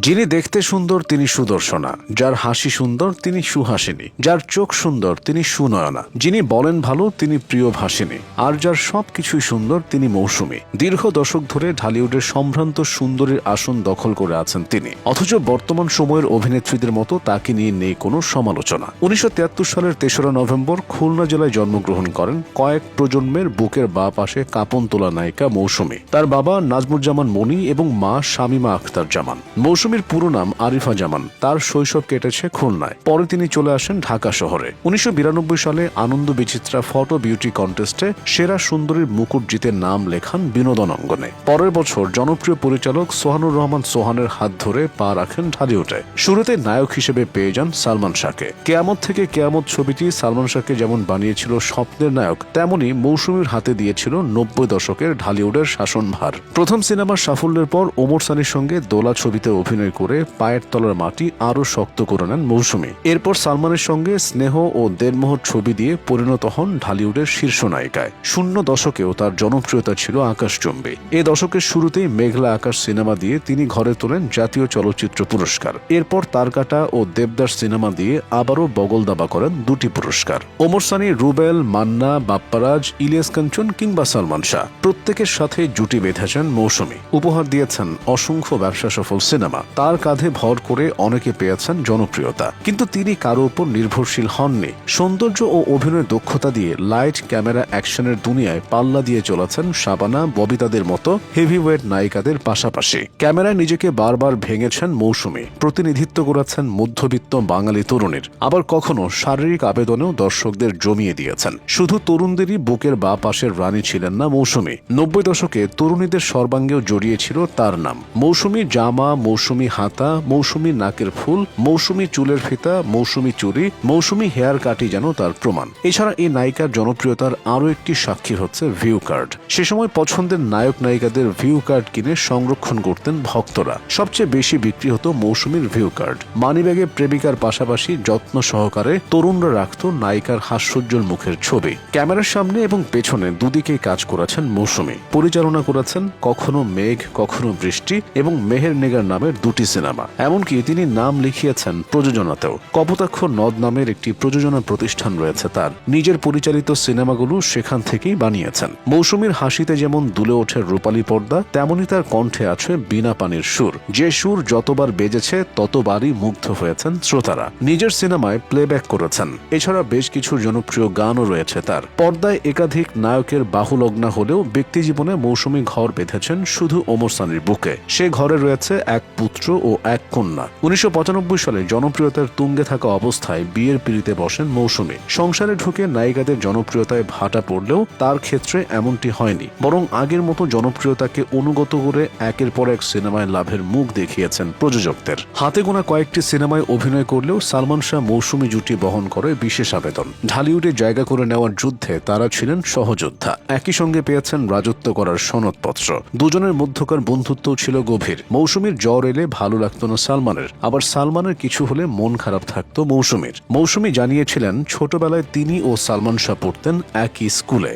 যিনি দেখতে সুন্দর তিনি সুদর্শনা, যার হাসি সুন্দর তিনি সুহাসিনী, যার চোখ সুন্দর তিনি সুনয়না, যিনি বলেন ভালো তিনি প্রিয়ভাষিনী, আর যার সবকিছুই সুন্দর তিনি মৌসুমী। দীর্ঘ দশক ধরে ঢালিউডের সম্ভ্রান্ত সুন্দরীর আসন দখল করে আছেন তিনি, অথচ বর্তমান সময়ের অভিনেত্রীদের মতো তাকে নিয়ে নেই কোনো সমালোচনা। 1973 সালের 3রা নভেম্বর খুলনা জেলায় জন্মগ্রহণ করেন কয়েক প্রজন্মের বুকের বাঁ পাশে কাঁপন তোলা নায়িকা মৌসুমী। তার বাবা নাজমুজ্জামান মনি এবং মা শামীমা আখতার জামান। মৌসুমীর পুরো নাম আরিফা জামান। তার শৈশব কেটেছে খুলনায়, পরে তিনি চলে আসেন ঢাকা শহরে। 1992 সালে আনন্দ বিচিত্রা ফটো বিউটি কন্টেস্টে সেরা সুন্দরীর মুকুট জিতে নাম লেখান বিনোদন অঙ্গনে। পরের বছর জনপ্রিয় পরিচালক সোহানুর রহমান সোহানের হাত ধরে পা রাখেন ঢালিউডে। শুরুতে নায়ক হিসেবে পেয়ে যান সালমান শাহকে। কেয়ামত থেকে কেয়ামত ছবিটি সালমান শাহকে যেমন বানিয়েছিল স্বপ্নের নায়ক, তেমনি মৌসুমীর হাতে দিয়েছিল 90 দশকের ঢালিউডের শাসনভার। প্রথম সিনেমার সাফল্যের পর ওমর সানির সঙ্গে দোলা ছবিতে অভিনয় করে পায়ের তলার মাটি আরও শক্ত করে নেন মৌসুমী। এরপর সালমানের সঙ্গে স্নেহ ও দেড়মোহর ছবি দিয়ে পরিণত হন ঢালিউডের শীর্ষ নায়িকায়। 00 দশকেও তার জনপ্রিয়তা ছিল আকাশচুম্বী। এ দশকের শুরুতেই মেঘলা আকাশ সিনেমা দিয়ে তিনি ঘরে তোলেন জাতীয় চলচ্চিত্র পুরস্কার। এরপর তারকাটা ও দেবদাস সিনেমা দিয়ে আবারও বগল দাবা করেন 2টি পুরস্কার। ওমর সানি, রুবেল, মান্না, বাপ্পারাজ, ইলিয়াস কাঞ্চন কিংবা সালমান শাহ প্রত্যেকের সাথে জুটি বেঁধেছেন মৌসুমী। উপহার দিয়েছেন অসংখ্য ব্যবসা সফল সিনেমা। তার কাঁধে ভর করে অনেকে পেয়েছেন জনপ্রিয়তা, কিন্তু তিনি কারো উপর নির্ভরশীল হননি। সৌন্দর্য ও অভিনয় দক্ষতা দিয়ে লাইট ক্যামেরা অ্যাকশনের দুনিয়ায় পাল্লা দিয়ে চলেছেন শাবানা, ববিতাদের মতো হেভিওয়েট নায়িকাদের পাশাপাশি। ক্যামেরায় নিজেকে বারবার ভেঙেছেন মৌসুমী। প্রতিনিধিত্ব করেছেন মধ্যবিত্ত বাঙালি তরুণীর, আবার কখনো শারীরিক আবেদনেও দর্শকদের জমিয়ে দিয়েছেন। শুধু তরুণদেরই বুকের বা পাশের রানী ছিলেন না মৌসুমী। 90 দশকে তরুণীদের সর্বাঙ্গেও জড়িয়েছিল তার নাম। মৌসুমী জামা, মৌসুমী হাতা, মৌসুমী নাকের ফুল, মৌসুমী চুলের ফিতা, মৌসুমী চুড়ি, মৌসুমী হেয়ার কাটই যেন তার প্রমাণ। এছাড়া এই নায়িকার জনপ্রিয়তার আরও একটি সাক্ষী হচ্ছে ভিউ কার্ড। সে সময় পছন্দের নায়ক নায়িকাদের ভিউ কার্ড কিনে সংরক্ষণ করতেন ভক্তরা। সবচেয়ে বেশি বিক্রি হতো মৌসুমীর ভিউ কার্ড। মানিব্যাগে প্রেমিকার পাশাপাশি যত্ন সহকারে তরুণরা রাখত নায়িকার হাস্যোজ্জ্বল মুখের ছবি। ক্যামেরার সামনে এবং পেছনে দুদিকেই কাজ করেছেন মৌসুমী। পরিচালনা করেছেন কখনো মেঘ কখনো বৃষ্টি এবং মেহের নেগার নামের 2টি সিনেমা। এমনকি তিনি নাম লিখিয়েছেন প্রযোজনাতেও। কপোতাক্ষ নদ নামের একটি প্রযোজনা প্রতিষ্ঠান রয়েছে তার। নিজের পরিচালিত সিনেমাগুলো সেখান থেকেই বানিয়েছেন। মৌসুমীর হাসিতে যেমন দুলে ওঠে রূপালী পর্দা, তেমনি তার কণ্ঠে আছে বিনা পানির সুর। যে সুর যতবার বেজেছে ততবারই মুগ্ধ হয়েছেন শ্রোতারা। নিজের সিনেমায় প্লেব্যাক করেছেন। এছাড়া বেশ কিছু জনপ্রিয় গানও রয়েছে তার। পর্দায় একাধিক নায়কের বাহুলগ্না হলেও ব্যক্তিজীবনে মৌসুমী ঘর বেঁধেছেন শুধু ওমর সানির বুকে। সে ঘরে রয়েছে এক পুত্র ও এক কন্যা। 1995 সালে জনপ্রিয়তার তুঙ্গে থাকা অবস্থায় বিয়ের পিঁড়িতে বসেন মৌসুমী। সংসারে ঢুকে নায়িকাদের জনপ্রিয়তায় ভাটা পড়লেও তার ক্ষেত্রে এমনটি হয়নি, বরং আগের মতো জনপ্রিয়তাকে অনুগত করে একের পর এক সিনেমায় লাভের মুখ দেখিয়েছেন প্রযোজকদের। হাতে গোনা কয়েকটি সিনেমায় অভিনয় করলেও সালমান শাহ মৌসুমী জুটি বহন করে বিশেষ আবেদন। ঢালিউডে জায়গা করে নেওয়ার যুদ্ধে তারা ছিলেন সহযোদ্ধা। একই সঙ্গে পেয়েছেন রাজত্ব করার সনদপত্র। দুজনের মধ্যকার বন্ধুত্বও ছিল গভীর। মৌসুমীর জ্বর এলে ভালো লাগতো না সালমানের, আবার সালমানের কিছু হলে মন খারাপ থাকতো মৌসুমীর। মৌসুমী জানিয়েছিলেন ছোটবেলায় তিনি ও সালমান শাহ পড়তেন একই স্কুলে।